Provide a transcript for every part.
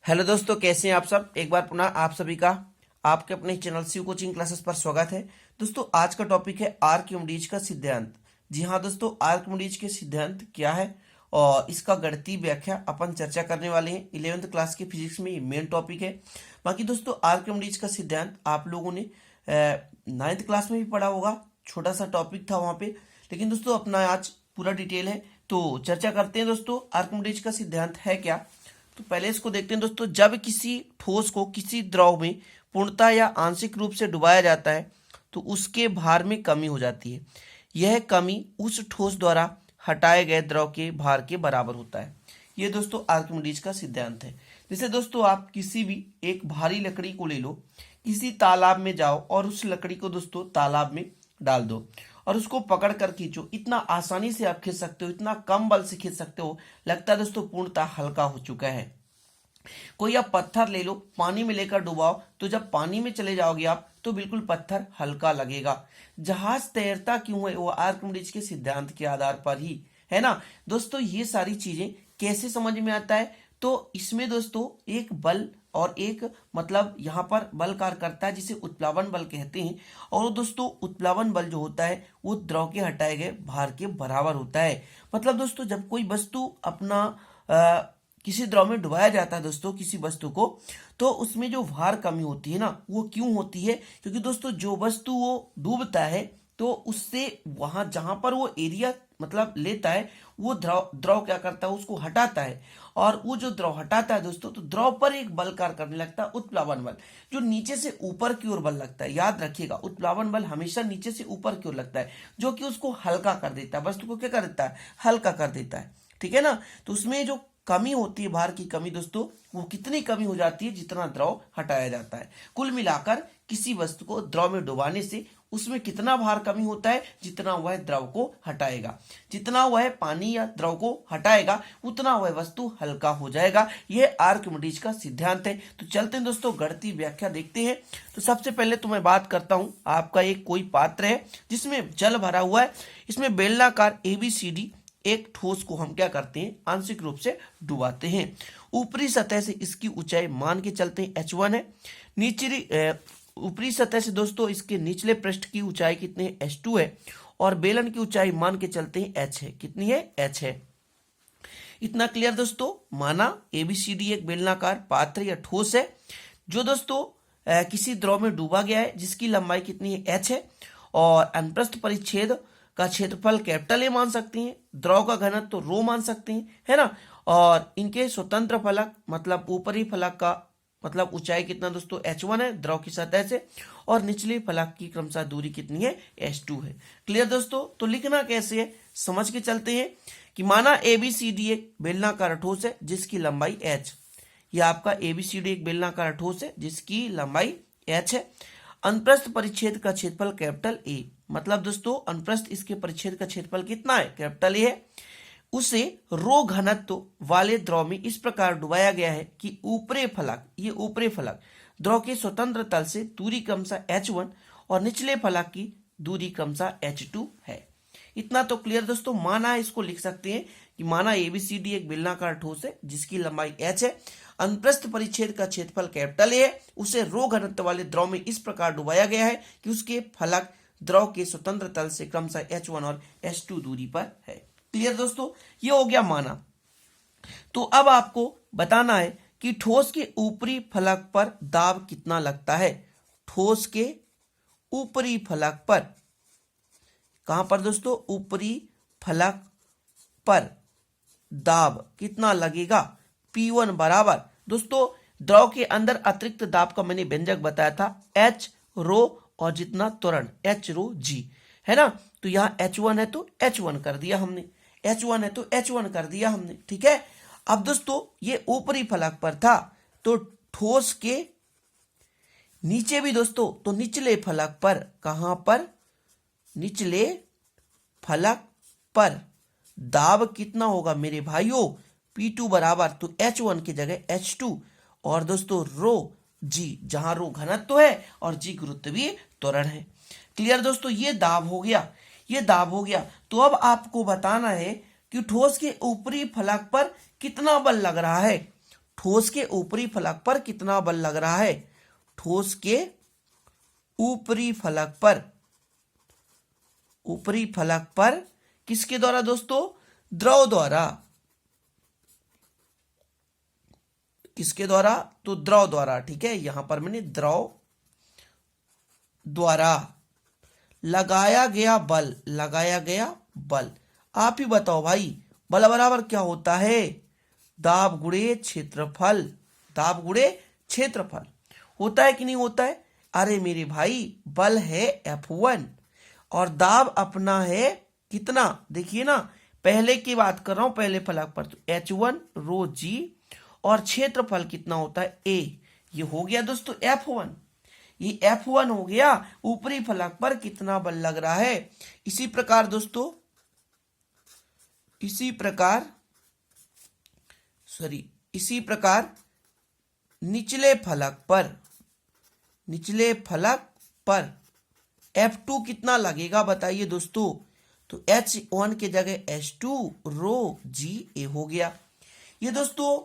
Hello दोस्तों, कैसे हैं आप सब। एक बार पुनः आप सभी का आपके अपने चैनल शिव कोचिंग क्लासेस पर स्वागत है। दोस्तों आज का टॉपिक है आर्किमिडीज का सिद्धांत। जी हाँ दोस्तों, आर्किमिडीज के सिद्धांत क्या है और इसका गणितीय व्याख्या अपन चर्चा करने वाले हैं। 11th क्लास के फिजिक्स में ये मेन टॉपिक है। बाकी दोस्तों आर्किमिडीज का सिद्धांत आप लोगों ने 9th क्लास में भी पढ़ा होगा, छोटा सा टॉपिक था वहाँ पे। लेकिन दोस्तों अपना आज पूरा डिटेल है, तो चर्चा करते हैं। दोस्तों आर्किमिडीज का सिद्धांत है क्या, तो पहले इसको देखते हैं दोस्तों। जब किसी ठोस को किसी द्रव में पूर्णतः या आंशिक रूप से डुबाया जाता है तो उसके भार में कमी हो जाती है। यह कमी उस ठोस द्वारा हटाए गए द्रव के भार के बराबर होता है। ये दोस्तों आर्किमिडीज का सिद्धांत है। जैसे दोस्तों आप किसी भी एक भारी लकड़ी को ले लो, किसी तालाब में जाओ और उस लकड़ी को दोस्तों तालाब में डाल दो और उसको पकड़ कर खींचो। इतना आसानी से आप खींच सकते हो, इतना कम बल से खींच सकते हो, लगता है दोस्तों पूर्णतः हल्का हो चुका है। कोई आप पत्थर ले लो, पानी में लेकर डुबाओ, तो जब पानी में चले जाओगे आप तो बिल्कुल पत्थर हल्का लगेगा। जहाज तैरता क्यों है, वो आर्किमिडीज के सिद्धांत के आधार पर ही है ना दोस्तों। ये सारी चीजें कैसे समझ में आता है, तो इसमें दोस्तों एक बल और एक मतलब यहाँ पर बल कार्य करता है जिसे उत्प्लावन बल कहते हैं। और दोस्तों उत्प्लावन बल जो होता है वो द्रव के हटाए गए भार के बराबर होता है। मतलब दोस्तों जब कोई वस्तु अपना किसी द्रव में डुबाया जाता है दोस्तों किसी वस्तु को, तो उसमें जो भार कमी होती है ना, वो क्यों होती है, क्योंकि दोस्तों जो वस्तु वो डूबता है तो उससे वहां जहां पर वो एरिया मतलब लेता है, वो द्रव द्रव क्या करता है, उसको हटाता है। और वो जो द्रव हटाता है दोस्तों, तो द्रव पर एक बल कार्य करने लगता है, उत्प्लावन बल, जो नीचे से ऊपर की ओर बल लगता है। याद रखिएगा, उत्प्लावन बल हमेशा नीचे से ऊपर की ओर लगता है, जो कि उसको हल्का कर देता है, वस्तु को क्या कर देता है, हल्का कर देता है। ठीक है ना। तो उसमें जो कमी होती है, भार की कमी दोस्तों, वो कितनी कमी हो जाती है, जितना द्रव हटाया जाता है। कुल मिलाकर किसी वस्तु को द्रव में डुबाने से उसमें कितना भार कमी होता है, जितना वह द्रव को हटाएगा। जितना वह पानी या द्रव को हटाएगा उतना वह वस्तु हल्का हो जाएगा। यह आर्किमिडीज का सिद्धांत है। तो चलते हैं दोस्तों गणितीय व्याख्या देखते हैं। तो सबसे पहले तो मैं बात करता हूं, आपका एक कोई पात्र है जिसमें जल भरा हुआ है। इसमें बेलनाकार ABCD एक ठोस को हम क्या करते हैं, आंशिक रूप से डुबाते हैं। ऊपरी सतह से इसकी ऊंचाई मान के चलते हैं H1 है। निचली ऊपरी सतह से दोस्तों इसके निचले पृष्ठ की ऊंचाई कितनी है, H2 है। और बेलन की ऊंचाई मान के चलते हैं H है। कितनी है, H है। इतना क्लियर दोस्तों। माना ABCD एक बेलनाकार पात्र या ठोस है जो दोस्तों किसी द्रव में डूबा गया है, जिसकी लंबाई कितनी है, H है। और अनुप्रस्थ परिच्छेद का क्षेत्रफल कैपिटल A मान सकते हैं, द्रव का घनत्व तो रो मान सकते हैं, है ना। और इनके स्वतंत्र फलक मतलब ऊपरी फलक का मतलब ऊंचाई कितना दोस्तों, H1 है द्रव की सतह से, और निचले फलक की क्रमशः दूरी कितनी है, H2 है। क्लियर दोस्तों। तो लिखना कैसे है, समझ के चलते हैं कि माना ABCD एक बेलनाकार ठोस है जिसकी लंबाई H। यह आपका ABCD एक बेलनाकार ठोस है जिसकी लंबाई H है। अनुप्रस्थ परिच्छेद का क्षेत्रफल कैपिटल A, मतलब दोस्तों अनुप्रस्थ इसके परिच्छेद का क्षेत्रफल कितना है, कैपिटल A है। उसे रो घनत्व वाले द्रव में इस प्रकार डुबाया गया है कि ऊपरी फलक, ये ऊपरी फलक द्रव के स्वतंत्र तल से दूरी क्रमशः H1 और निचले फलक की दूरी क्रमशः H2 है। इतना तो क्लियर दोस्तों। माना है, इसको लिख सकते हैं कि माना ABCD एक बेलनाकार ठोस है जिसकी लंबाई H है। अनुप्रस्थ परिच्छेद का क्षेत्रफल कैपिटल A है। उसे रो घनत्व वाले द्रव में इस प्रकार डुबाया गया है कि उसके फलक द्रव के स्वतंत्र तल से क्रमशः H1 और H2 दूरी पर है। क्लियर दोस्तों, ये हो गया माना। तो अब आपको बताना है कि ठोस के ऊपरी फलक पर दाब कितना लगता है। ठोस के ऊपरी फलक पर, कहां पर दोस्तों, ऊपरी फलक पर दाब कितना लगेगा, P1 बराबर दोस्तों द्रव के अंदर अतिरिक्त दाब का मैंने व्यंजक बताया था, H रो और जितना त्वरण H रो G, है ना। तो यहाँ H1 है तो H1 कर दिया हमने, H1 है तो H1 कर दिया हमने। ठीक है। अब दोस्तों ये ऊपरी फलक पर था, तो ठोस के नीचे भी दोस्तों, तो निचले फलक पर, कहां पर, निचले फलक पर दाब कितना होगा मेरे भाइयों, P2 बराबर, तो H1 की जगह H2 और दोस्तों रो G, जहां रो घनत्व है और G गुरुत्वीय त्वरण है। क्लियर दोस्तों, ये दाब हो गया, ये दाब हो गया। तो अब आपको बताना है कि ठोस के ऊपरी फलक पर कितना बल लग रहा है। ठोस के ऊपरी फलक पर कितना बल लग रहा है? ठोस के ऊपरी फलक पर किसके द्वारा दोस्तों? द्रव द्वारा। किसके द्वारा? तो द्रव द्वारा। ठीक है, यहां पर मैंने द्रव द्वारा लगाया गया बल। आप ही बताओ भाई, बल बराबर क्या होता है? दाब गुणे क्षेत्रफल। होता है कि नहीं होता है? अरे मेरे भाई, बल है F1 और दाब अपना है कितना? देखिए ना, पहले की बात कर रहा हूं, पहले फलक पर, तो H1 रो G और क्षेत्रफल कितना होता है? A। ये हो गया दोस्तों F1। ये F1 हो गया, ऊपरी फलक पर कितना बल लग रहा है। इसी प्रकार दोस्तों, इसी प्रकार निचले फलक पर F2 कितना लगेगा बताइए दोस्तों? तो H1 के जगह H2 रो GA हो गया। ये दोस्तों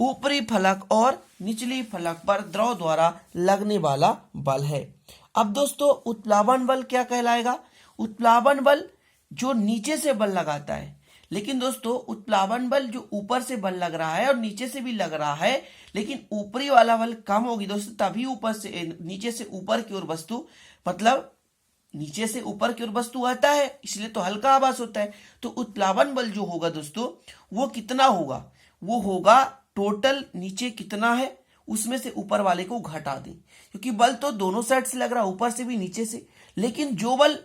ऊपरी फलक और निचली फलक पर द्रव द्वारा लगने वाला बल है। अब दोस्तों उत्प्लावन बल क्या कहलाएगा? उत्प्लावन बल जो नीचे से बल लगाता है। लेकिन दोस्तों उत्प्लावन बल जो ऊपर से बल लग रहा है और नीचे से भी लग रहा है, लेकिन ऊपरी वाला बल कम होगी दोस्तों, तभी नीचे से ऊपर की ओर वस्तु, मतलब नीचे से ऊपर की ओर वस्तु आता है, इसलिए तो हल्का आभास होता है। तो उत्प्लावन बल जो होगा दोस्तों, वो कितना होगा? वो होगा टोटल नीचे कितना है उसमें से ऊपर वाले को घटा दें, क्योंकि बल तो दोनों साइड से लग रहा है, ऊपर से भी नीचे से, लेकिन जो बल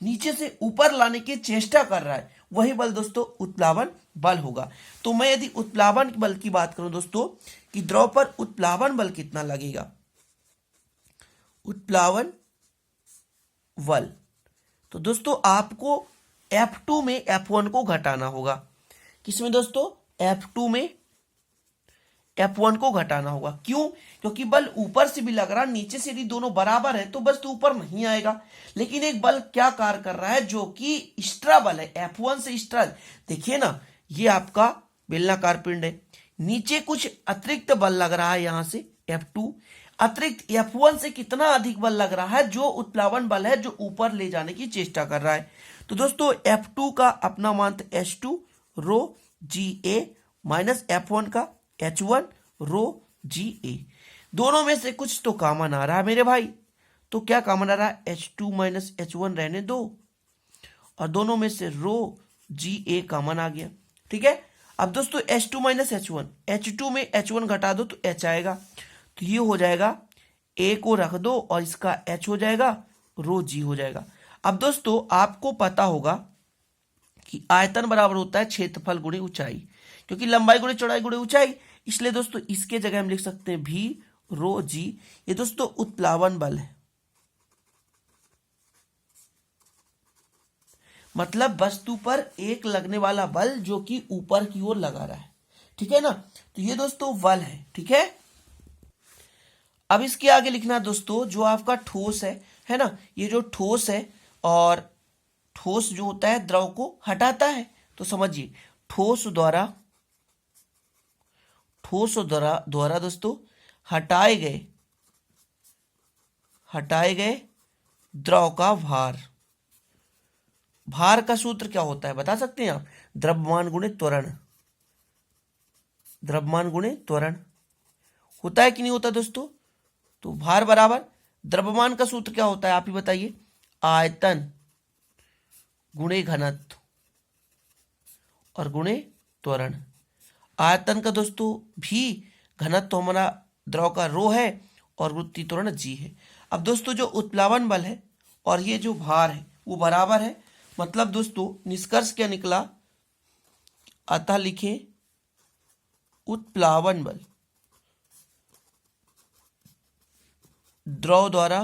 नीचे से ऊपर लाने की चेष्टा कर रहा है वही बल दोस्तों उत्प्लावन बल होगा। तो मैं यदि उत्प्लावन बल की बात करूं दोस्तों कि द्रव पर उत्प्लावन बल कितना लगेगा, उत्प्लावन बल, तो दोस्तों आपको F2 में F1 को घटाना होगा। किसमें दोस्तों? F2 में F1 को घटाना होगा। क्यों? क्योंकि बल ऊपर से भी लग रहा, नीचे से भी, दोनों बराबर है, तो बस तो ऊपर नहीं आएगा। लेकिन एक बल क्या कार्य कर रहा है, जो कि एक्स्ट्रा बल है, F1 से एक्स्ट्रा। देखिए ना, ये आपका बेलनाकार पिंड है, नीचे कुछ अतिरिक्त बल लग रहा है, यहां से F2 अतिरिक्त F1 से कितना अधिक बल लग रहा है, जो उत्प्लावन बल है, जो ऊपर ले जाने की चेष्टा कर रहा है। तो दोस्तों F2 का अपना मान H2 रो GA माइनस F1 का H1 रो GA। दोनों में से कुछ तो कॉमन आ रहा है मेरे भाई, तो क्या कॉमन आ रहा है? H2 माइनस H1 रहने दो, और दोनों में से रो GA कॉमन आ गया। ठीक है, अब दोस्तों H2 माइनस H1, H2 में H1 घटा दो तो H आएगा, तो ये हो जाएगा, A को रख दो और इसका H हो जाएगा, रो G हो जाएगा। अब दोस्तों आपको पता होगा कि आयतन बराबर होता है क्षेत्रफल गुणे ऊंचाई, क्योंकि लंबाई गुणे चौड़ाई गुणे ऊंचाई, इसलिए दोस्तों इसके जगह हम लिख सकते हैं V रो G। ये दोस्तों उत्प्लावन बल है, मतलब वस्तु पर एक लगने वाला बल जो कि ऊपर की ओर लगा रहा है। ठीक है ना, तो ये दोस्तों बल है। ठीक है, अब इसके आगे लिखना दोस्तों, जो आपका ठोस है ना, ये जो ठोस है, और ठोस जो होता है द्रव को हटाता है, तो समझिए ठोस द्वारा दोस्तों हटाए गए द्रव का भार का सूत्र क्या होता है बता सकते हैं आप? द्रव्यमान गुणे त्वरण होता है कि नहीं होता दोस्तों? तो भार बराबर द्रव्यमान का सूत्र क्या होता है आप ही बताइए? आयतन गुणे घनत्व और गुणे त्वरण। आयतन का दोस्तों भी घनत्व हमारा द्रव का रो है और वृत्तीय त्वरण जी है। अब दोस्तों जो उत्प्लावन बल है और ये जो भार है वो बराबर है, मतलब दोस्तों निष्कर्ष क्या निकला? अतः लिखें उत्प्लावन बल द्रव द्वारा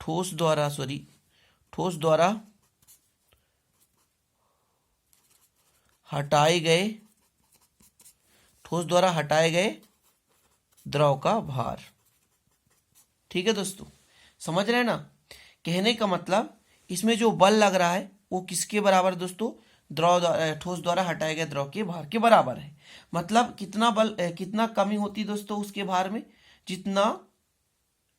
ठोस द्वारा हटाए गए द्रव का भार। ठीक है दोस्तों, समझ रहे हैं ना? कहने का मतलब इसमें जो बल लग रहा है वो किसके बराबर दोस्तों? ठोस द्वारा हटाए गए द्रव के भार के बराबर है। मतलब कितना बल कितना कमी होती है दोस्तों उसके भार में, जितना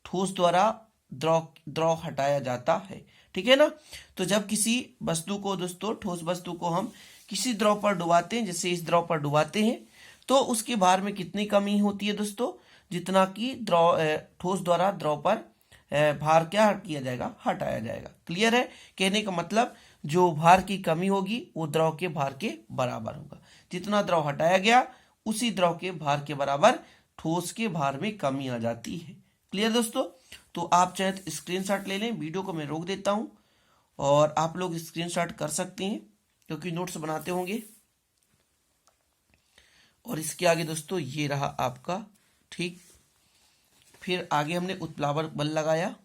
ठोस द्वारा द्रव हटाया जाता है। ठीक है ना। तो जब किसी वस्तु को दोस्तों, ठोस वस्तु को हम किसी द्रव पर डुबाते हैं, जैसे इस द्रव पर डुबाते हैं, तो उसके भार में कितनी कमी होती है दोस्तों, जितना कि ठोस द्वारा द्रव पर भार क्या किया जाएगा, हटाया जाएगा। क्लियर है। कहने का मतलब जो भार की कमी होगी वो द्रव के भार के बराबर होगा। जितना द्रव हटाया गया उसी द्रव के भार के बराबर ठोस के भार में कमी आ जाती है। क्लियर दोस्तों। तो आप चाहे तो स्क्रीनशॉट ले लें, वीडियो को मैं रोक देता हूं और आप लोग स्क्रीनशॉट कर सकते हैं क्योंकि नोट्स बनाते होंगे। और इसके आगे दोस्तों ये रहा आपका, ठीक। फिर आगे हमने उत्प्लावर बल लगाया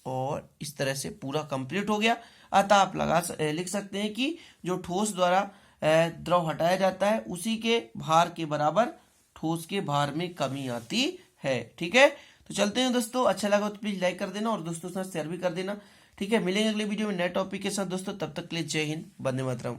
और इस तरह से पूरा कंप्लीट हो गया। अतः आप लिख सकते हैं कि जो ठोस द्वारा द्रव हटाया जाता है उसी के भार के बराबर ठोस के भार में कमी आती है। ठीक है। तो चलते हैं दोस्तों, अच्छा लगा तो प्लीज लाइक कर देना और दोस्तों के साथ शेयर भी कर देना। ठीक है। मिलेंगे अगले वीडियो में नए टॉपिक के साथ दोस्तों, तब तक के लिए जय हिंद, वंदे मातरम।